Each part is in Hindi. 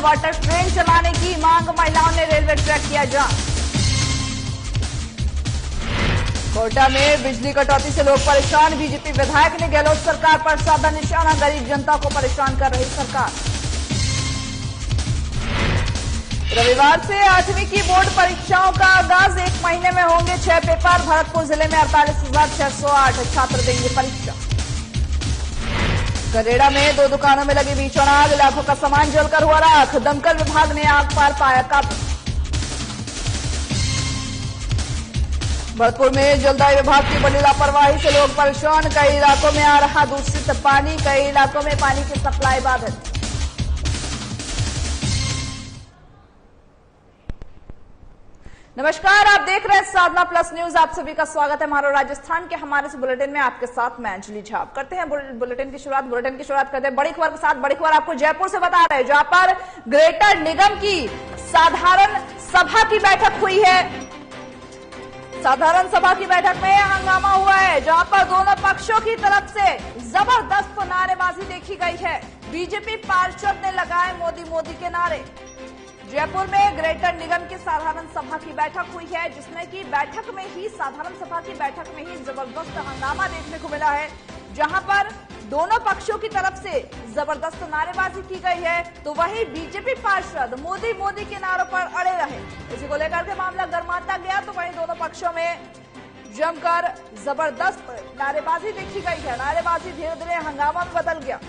वाटर ट्रेन चलाने की मांग, महिलाओं ने रेलवे ट्रैक किया जाम। कोटा में बिजली कटौती से लोग परेशान, बीजेपी विधायक ने गहलोत सरकार पर साधा निशाना, गरीब जनता को परेशान कर रही सरकार। रविवार से 8वीं की बोर्ड परीक्षाओं का आगाज, 1 महीने में होंगे 6 पेपर। भरतपुर जिले में 48,608 छात्र देंगे परीक्षा। गरेड़ा में 2 दुकानों में लगी भीषण आग, लाखों का सामान जलकर हुआ राख, दमकल विभाग ने आग पर पाया काबू। भरतपुर में जलदाय विभाग की बड़ी लापरवाही से लोग परेशान, कई इलाकों में आ रहा दूषित पानी, कई इलाकों में पानी की सप्लाई बाधित। नमस्कार, आप देख रहे हैं साधना प्लस न्यूज। आप सभी का स्वागत है हमारा राजस्थान के हमारे बुलेटिन में। आपके साथ मैं अंजलि झा। करते हैं बुलेटिन की शुरुआत करते हैं बड़ी खबर के साथ। बड़ी खबर आपको जयपुर से बता रहे हैं, जहां पर ग्रेटर निगम की साधारण सभा की बैठक हुई है। साधारण सभा की बैठक में हंगामा हुआ है, जहां पर दोनों पक्षों की तरफ से जबरदस्त नारेबाजी देखी गई है। बीजेपी पार्षद ने लगाए मोदी मोदी के नारे। जयपुर में ग्रेटर निगम की साधारण सभा की बैठक हुई है, जिसमें कि साधारण सभा की बैठक में ही जबरदस्त हंगामा देखने को मिला है, जहां पर दोनों पक्षों की तरफ से जबरदस्त नारेबाजी की गई है। तो वहीं बीजेपी पार्षद मोदी मोदी के नारों पर अड़े रहे। इसी को लेकर के मामला गर्माता गया, तो वहीं दोनों पक्षों में जमकर जबरदस्त नारेबाजी देखी गई है। नारेबाजी धीरे धीरे हंगामा में बदल गया।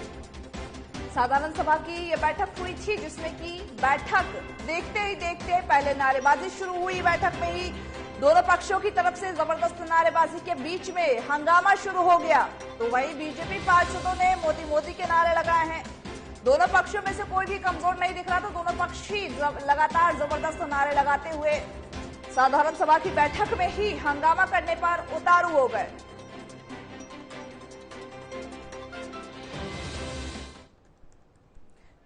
साधारण सभा की ये बैठक हुई थी, जिसमें कि बैठक देखते ही देखते पहले नारेबाजी शुरू हुई। बैठक में ही दोनों पक्षों की तरफ से जबरदस्त नारेबाजी के बीच में हंगामा शुरू हो गया। तो वहीं बीजेपी पार्षदों ने मोदी मोदी के नारे लगाए हैं। दोनों पक्षों में से कोई भी कमजोर नहीं दिख रहा, तो दोनों पक्ष ही लगातार जबरदस्त नारे लगाते हुए साधारण सभा की बैठक में ही हंगामा करने पर उतारू हो गए।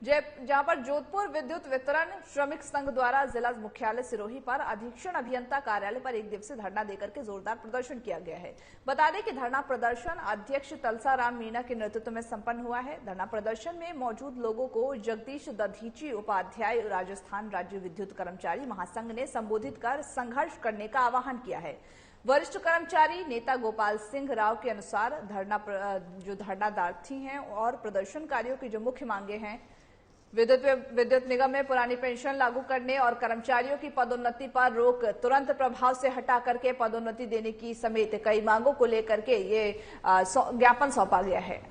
जहां पर जोधपुर विद्युत वितरण श्रमिक संघ द्वारा जिला मुख्यालय सिरोही पर अधीक्षण अभियंता कार्यालय पर 1 दिवसीय धरना देकर के जोरदार प्रदर्शन किया गया है। बता दें कि धरना प्रदर्शन अध्यक्ष तलसा राम मीणा के नेतृत्व में संपन्न हुआ है। धरना प्रदर्शन में मौजूद लोगों को जगदीश दधीची, उपाध्याय, राजस्थान राज्य विद्युत कर्मचारी महासंघ ने संबोधित कर संघर्ष करने का आह्वान किया है। वरिष्ठ कर्मचारी नेता गोपाल सिंह राव के अनुसार जो धरनार्थी हैं और प्रदर्शनकारियों की जो मुख्य मांगे हैं, विद्युत निगम में पुरानी पेंशन लागू करने और कर्मचारियों की पदोन्नति पर रोक तुरंत प्रभाव से हटा करके पदोन्नति देने की समेत कई मांगों को लेकर के ये ज्ञापन सौंपा गया है।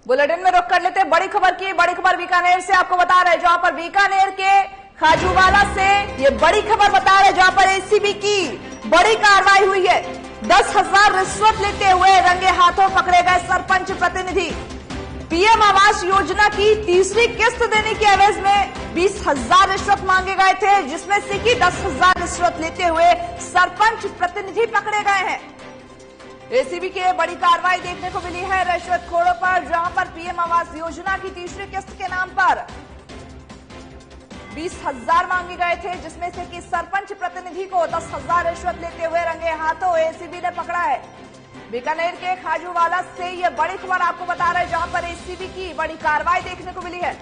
बुलेटिन में रुक कर लेते हैं बड़ी खबर की। बड़ी खबर बीकानेर से आपको बता रहे हैं, जहां पर बीकानेर के खाजूवाला से ये बड़ी खबर बता रहे हैं, जहां पर एसीबी की बड़ी कार्रवाई हुई है। 10,000 रिश्वत लेते हुए रंगे हाथों पकड़े गए सरपंच प्रतिनिधि। पीएम आवास योजना की तीसरी किस्त देने के एवज में 20,000 रिश्वत मांगे गए थे, जिसमें से कि 10,000 रिश्वत लेते हुए सरपंच प्रतिनिधि पकड़े गए हैं। एसीबी की बड़ी कार्रवाई देखने को मिली है रिश्वतखोरों पर, जहां पर पीएम आवास योजना की तीसरी किस्त के नाम पर 20,000 मांगे गए थे, जिसमें से कि सरपंच प्रतिनिधि को 10,000 रिश्वत लेते हुए रंगे हाथों एसीबी ने पकड़ा है। बीकानेर के खाजूवाला से यह बड़ी खबर आपको बता रहे हैं, जहां पर एसीबी की बड़ी कार्रवाई देखने को मिली है।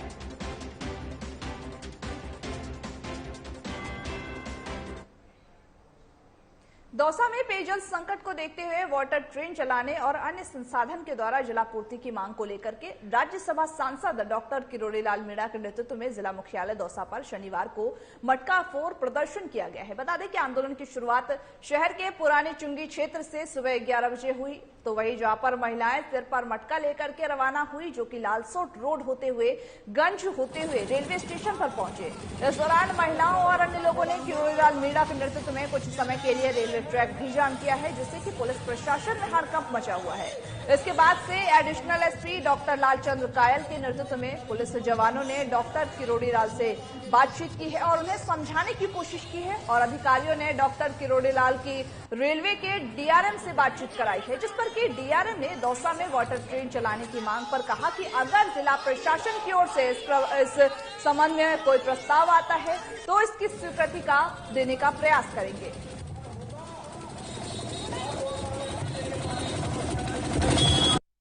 दौसा में पेयजल संकट को देखते हुए वाटर ट्रेन चलाने और अन्य संसाधन के द्वारा जलापूर्ति की मांग को लेकर के राज्यसभा सांसद डॉक्टर किरोड़ी लाल मीणा के नेतृत्व में जिला मुख्यालय दौसा पर शनिवार को मटका फोड़ प्रदर्शन किया गया है। बता दें कि आंदोलन की शुरुआत शहर के पुराने चुंगी क्षेत्र से सुबह 11 बजे हुई, तो वही जहां पर महिलाएं सिर पर मटका लेकर के रवाना हुई, जो कि लालसोट रोड होते हुए गंज होते हुए रेलवे स्टेशन पर पहुंचे। इस दौरान महिलाओं और अन्य लोगों ने किरोड़ी लाल मीणा के नेतृत्व में कुछ समय के लिए रेलवे ट्रैक भी जाम किया है, जिससे कि पुलिस प्रशासन में हड़कंप मचा हुआ है। इसके बाद से एडिशनल एसपी डॉक्टर लालचंद्र कायल के नेतृत्व में पुलिस जवानों ने डॉक्टर किरोड़ी लाल से बातचीत की है और उन्हें समझाने की कोशिश की है, और अधिकारियों ने डॉक्टर किरोड़ी लाल की रेलवे के डीआरएम से बातचीत कराई है, जिस पर कि डीआरएम ने दौसा में वाटर ट्रेन चलाने की मांग पर कहा कि अगर जिला प्रशासन की ओर से इस संबंध में कोई प्रस्ताव आता है तो इसकी स्वीकृति का देने का प्रयास करेंगे।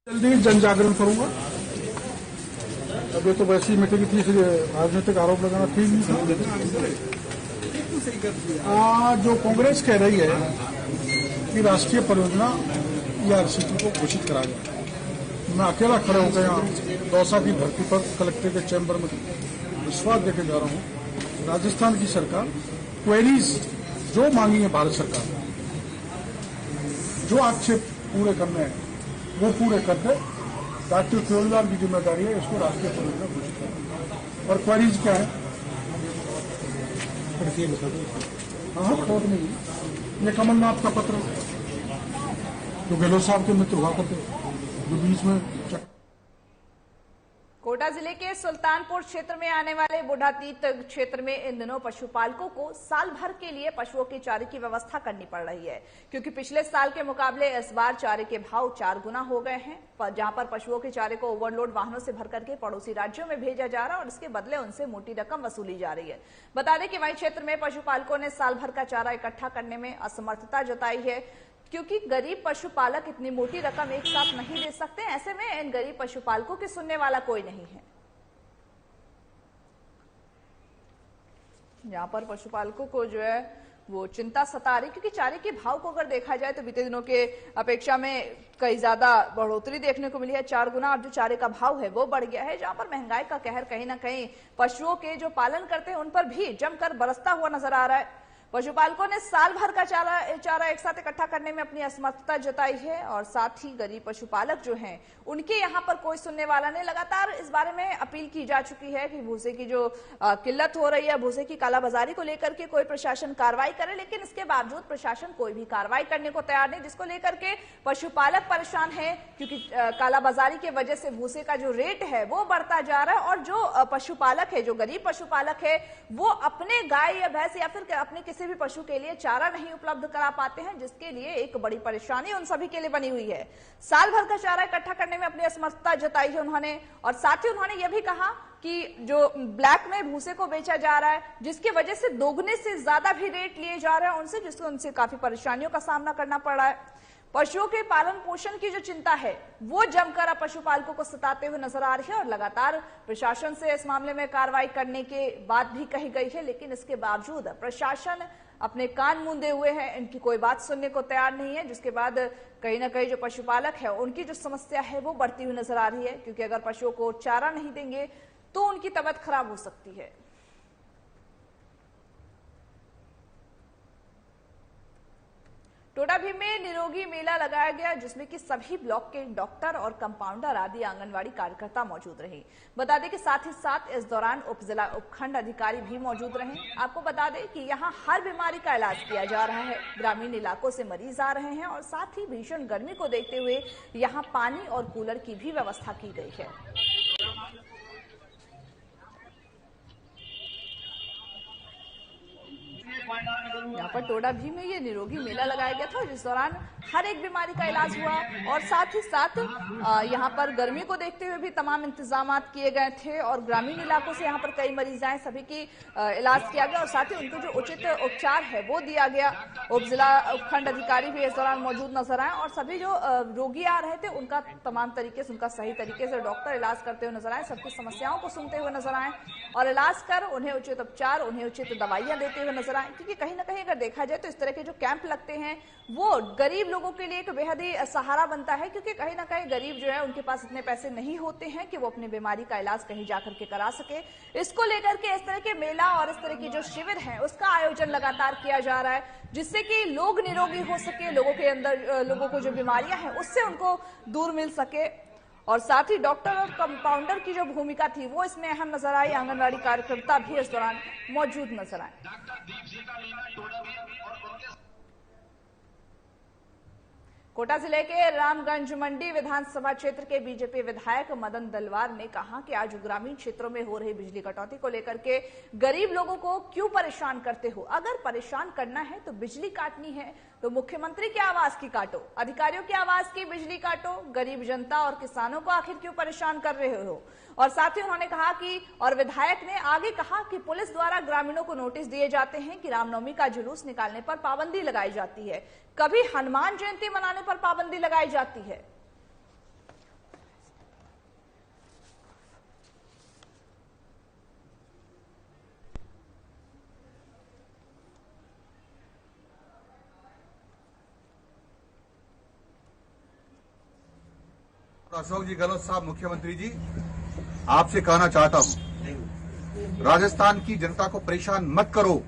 जल्दी जन जागरण करूंगा। अब ये तो वैसी मीटिंग थी, राजनीतिक आरोप लगाना ठीक नहीं था। जो कांग्रेस कह रही है कि राष्ट्रीय परियोजना ERCP को घोषित करा जाए, मैं अकेला खड़े होकर यहाँ दौसा की धरती पर कलेक्टर के चैम्बर में विश्वास देकर जा रहा हूँ। राजस्थान की सरकार क्वेरीज जो मांगी है भारत सरकार ने, जो आक्षेप पूरे करने हैं वो पूरे कर दे। डॉक्टर केजरीवाल की जिम्मेदारी है इसको राष्ट्रीय परियोजना घोषित करना। और क्वेरीज क्या है? हाँ, कोर्ट में ये कमलनाथ का पत्र जो गहलोत साहब के मित्र हुआ करते, जो बीच में कोटा जिले के सुल्तानपुर क्षेत्र में आने वाले बुढ़ातीत क्षेत्र में इन दिनों पशुपालकों को साल भर के लिए पशुओं के चारे की व्यवस्था करनी पड़ रही है, क्योंकि पिछले साल के मुकाबले इस बार चारे के भाव 4 गुना हो गए हैं। जहां पर पशुओं के चारे को ओवरलोड वाहनों से भर करके पड़ोसी राज्यों में भेजा जा रहा है और इसके बदले उनसे मोटी रकम वसूली जा रही है। बता दें कि वहीं क्षेत्र में पशुपालकों ने साल भर का चारा इकट्ठा करने में असमर्थता जताई है, क्योंकि गरीब पशुपालक इतनी मोटी रकम एक साथ नहीं दे सकते। ऐसे में इन गरीब पशुपालकों की सुनने वाला कोई नहीं है। यहाँ पर पशुपालकों को जो है वो चिंता सता रही, क्योंकि चारे के भाव को अगर देखा जाए तो बीते दिनों के अपेक्षा में कई ज्यादा बढ़ोतरी देखने को मिली है। 4 गुना अब जो चारे का भाव है वो बढ़ गया है, जहां पर महंगाई का कहर कहीं ना कहीं पशुओं के जो पालन करते हैं उन पर भी जमकर बरसता हुआ नजर आ रहा है। पशुपालकों ने साल भर का चारा एक साथ इकट्ठा करने में अपनी असमर्थता जताई है और साथ ही गरीब पशुपालक जो हैं उनके यहाँ पर कोई सुनने वाला नहीं। लगातार इस बारे में अपील की जा चुकी है कि भूसे की जो किल्लत हो रही है, भूसे की कालाबाजारी को लेकर के कोई प्रशासन कार्रवाई करे, लेकिन इसके बावजूद प्रशासन कोई भी कार्रवाई करने को तैयार नहीं, जिसको लेकर के पशुपालक परेशान है, क्योंकि कालाबाजारी की वजह से भूसे का जो रेट है वो बढ़ता जा रहा है और जो पशुपालक है, जो गरीब पशुपालक है, वो अपने गाय या भैंस या फिर अपने किसी भी पशु के लिए चारा नहीं उपलब्ध करा पाते हैं, जिसके लिए एक बड़ी परेशानी उन सभी के लिए बनी हुई है। साल भर का चारा इकट्ठा करने में अपनी असमर्थता जताई है उन्होंने, और साथ ही उन्होंने यह भी कहा कि जो ब्लैक में भूसे को बेचा जा रहा है, जिसकी वजह से दोगुने से ज्यादा भी रेट लिए जा रहे हैं उनसे, जिससे उनसे काफी परेशानियों का सामना करना पड़ रहा है। पशुओं के पालन पोषण की जो चिंता है वो जमकर पशुपालकों को सताते हुए नजर आ रही है और लगातार प्रशासन से इस मामले में कार्रवाई करने के बात भी कही गई है, लेकिन इसके बावजूद प्रशासन अपने कान मूंदे हुए हैं, इनकी कोई बात सुनने को तैयार नहीं है, जिसके बाद कहीं ना कहीं जो पशुपालक है उनकी जो समस्या है वो बढ़ती हुई नजर आ रही है, क्योंकि अगर पशुओं को चारा नहीं देंगे तो उनकी तबीयत खराब हो सकती है। टोडाभीम में निरोगी मेला लगाया गया, जिसमें कि सभी ब्लॉक के डॉक्टर और कंपाउंडर आदि आंगनवाड़ी कार्यकर्ता मौजूद रहे। बता दें कि साथ ही साथ इस दौरान उपजिला उपखंड अधिकारी भी मौजूद रहे। आपको बता दें कि यहां हर बीमारी का इलाज किया जा रहा है। ग्रामीण इलाकों से मरीज आ रहे हैं और साथ ही भीषण गर्मी को देखते हुए यहाँ पानी और कूलर की भी व्यवस्था की गई है। यहाँ पर टोडाभीम में ये निरोगी मेला लगाया गया था, जिस दौरान हर एक बीमारी का इलाज हुआ और साथ ही साथ यहाँ पर गर्मी को देखते हुए भी तमाम इंतजाम किए गए थे और ग्रामीण इलाकों से यहाँ पर कई मरीज आए, सभी की इलाज किया गया और साथ ही उनको जो उचित उपचार है वो दिया गया। उप जिला उपखंड अधिकारी भी इस दौरान मौजूद नजर आए और सभी जो रोगी आ रहे थे उनका तमाम तरीके से, उनका सही तरीके से डॉक्टर इलाज करते हुए नजर आए, सबकी समस्याओं को सुनते हुए नजर आए और इलाज कर उन्हें उचित उपचार, उन्हें उचित दवाइयां देते हुए नजर आए। क्योंकि कहीं ना कहीं अगर देखा जाए तो इस तरह के जो कैंप लगते हैं वो गरीब लोगों के लिए एक बेहद ही सहारा बनता है, क्योंकि कहीं ना कहीं गरीब जो है उनके पास इतने पैसे नहीं होते हैं कि वो अपनी बीमारी का इलाज कहीं जाकर के करा सके। इसको लेकर के इस तरह के मेला और इस तरह की जो शिविर है उसका आयोजन लगातार किया जा रहा है, जिससे कि लोग निरोगी हो सके, लोगों के अंदर, लोगों को जो बीमारियां हैं उससे उनको दूर मिल सके। और साथ ही डॉक्टर और कंपाउंडर की जो भूमिका थी वो इसमें अहम नजर आई। आंगनवाड़ी कार्यकर्ता भी इस दौरान मौजूद नजर आए। कोटा जिले के रामगंज मंडी विधानसभा क्षेत्र के बीजेपी विधायक मदन दलवार ने कहा कि आज ग्रामीण क्षेत्रों में हो रही बिजली कटौती को लेकर के गरीब लोगों को क्यों परेशान करते हो? अगर परेशान करना है तो बिजली काटनी है तो मुख्यमंत्री के आवास की काटो, अधिकारियों के आवास की बिजली काटो, गरीब जनता और किसानों को आखिर क्यों परेशान कर रहे हो? और साथ ही उन्होंने कहा कि, और विधायक ने आगे कहा कि पुलिस द्वारा ग्रामीणों को नोटिस दिए जाते हैं कि रामनवमी का जुलूस निकालने पर पाबंदी लगाई जाती है, कभी हनुमान जयंती मनाने पर पाबंदी लगाई जाती है। अशोक जी गहलोत साहब, मुख्यमंत्री जी, आपसे कहना चाहता हूं, राजस्थान की जनता को परेशान मत करो।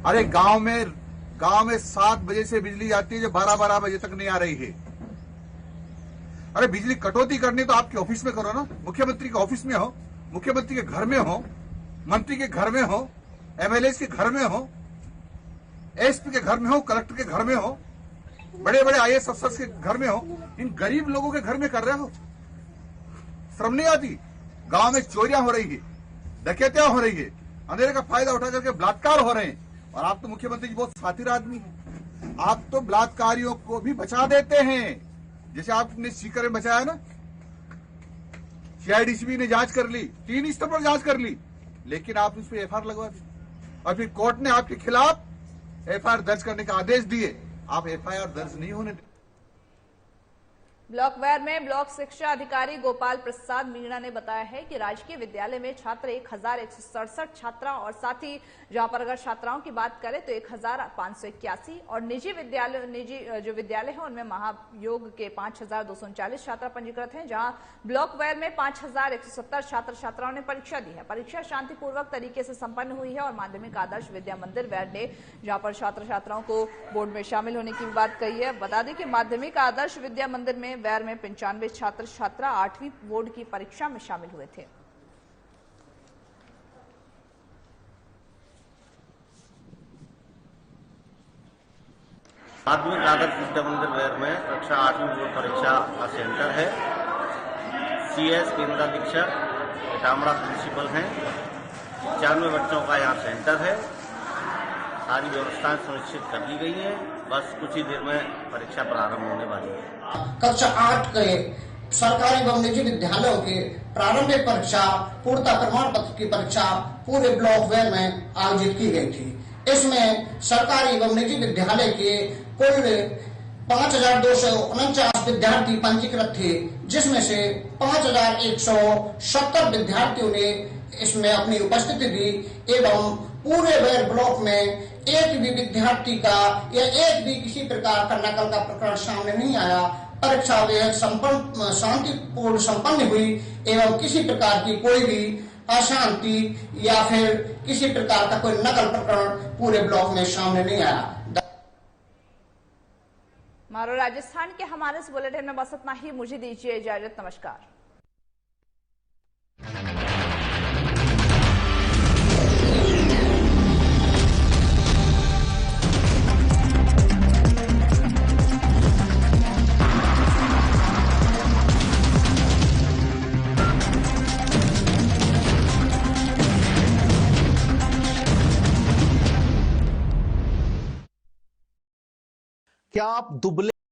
अरे गांव में 7 बजे से बिजली आती है जो 12-12 बजे तक नहीं आ रही है। अरे बिजली कटौती करनी तो आपके ऑफिस में करो ना, मुख्यमंत्री के ऑफिस में हो, मुख्यमंत्री के घर में हो, मंत्री के घर में हो, एमएलए के घर में हो, एसपी के घर में हो, कलेक्टर के घर में हो, बड़े बड़े आईएएस अफसर के घर में हो। इन गरीब लोगों के घर में कर रहे हो, श्रम नहीं आती। गांव में चोरियां हो रही है, डकैतियां हो रही है, अंधेरे का फायदा उठा करके बलात्कार हो रहे हैं। और आप तो मुख्यमंत्री जी बहुत सातिर आदमी हैं, आप तो बलात्कारियों को भी बचा देते हैं, जैसे आपने सीकर में बचाया ना। सीआईडीसीबी ने जांच कर ली, 3 स्तर पर जांच कर ली, लेकिन आप उस पर एफआईआर लगवा दी और फिर कोर्ट ने आपके खिलाफ एफआईआर दर्ज करने का आदेश दिए। आप एफआईआर दर्ज नहीं होने दें। ब्लॉक वार में ब्लॉक शिक्षा अधिकारी गोपाल प्रसाद मीणा ने बताया है कि राजकीय विद्यालय में छात्र 1167 छात्राओं और साथ ही जहां पर अगर छात्राओं की बात करें तो 1581 और निजी जो विद्यालय है उनमें महायोग के 5239 छात्र पंजीकृत हैं, जहां ब्लॉक वार में 5170 छात्र छात्राओं ने परीक्षा दी है। परीक्षा शांतिपूर्वक तरीके से संपन्न हुई है और माध्यमिक आदर्श विद्या मंदिर वैर ने जहां पर छात्र छात्राओं को बोर्ड में शामिल होने की बात कही है। बता दें कि माध्यमिक आदर्श विद्या मंदिर में वैर में 95 छात्र छात्रा 8वीं बोर्ड की परीक्षा में शामिल हुए थे। माध्यमिक आदर्श विद्या मंदिर वैर में कक्षा 8वीं बोर्ड परीक्षा का सेंटर है। सीएस केंद्र दीक्षक इटामड़ा प्रिंसिपल हैं। 95 बच्चों का यहाँ सेंटर है। सारी व्यवस्थाएं सुनिश्चित कर ली गई हैं। बस कुछ ही देर में परीक्षा प्रारंभ होने वाली है। कक्षा 8 के सरकारी एवं निजी विद्यालयों के प्रारंभिक परीक्षा पूर्णता प्रमाण पत्र की परीक्षा पूरे ब्लॉक वेयर में आयोजित की गई थी। इसमें सरकारी एवं निजी विद्यालय के कुल 5249 विद्यार्थी पंजीकृत थे, जिसमें से 5170 विद्यार्थियों ने इसमें अपनी उपस्थिति दी एवं पूरे वेयर ब्लॉक में एक भी विद्यार्थी का या एक भी किसी प्रकार का नकल का प्रकरण सामने नहीं आया। परीक्षा बेहद शांतिपूर्ण संपन्न हुई एवं किसी प्रकार की कोई भी अशांति या फिर किसी प्रकार का कोई नकल प्रकरण पूरे ब्लॉक में सामने नहीं आया। मारो राजस्थान के हमारे इस बुलेटिन में बस इतना ही। मुझे दीजिए इजाजत। नमस्कार। क्या आप दुबले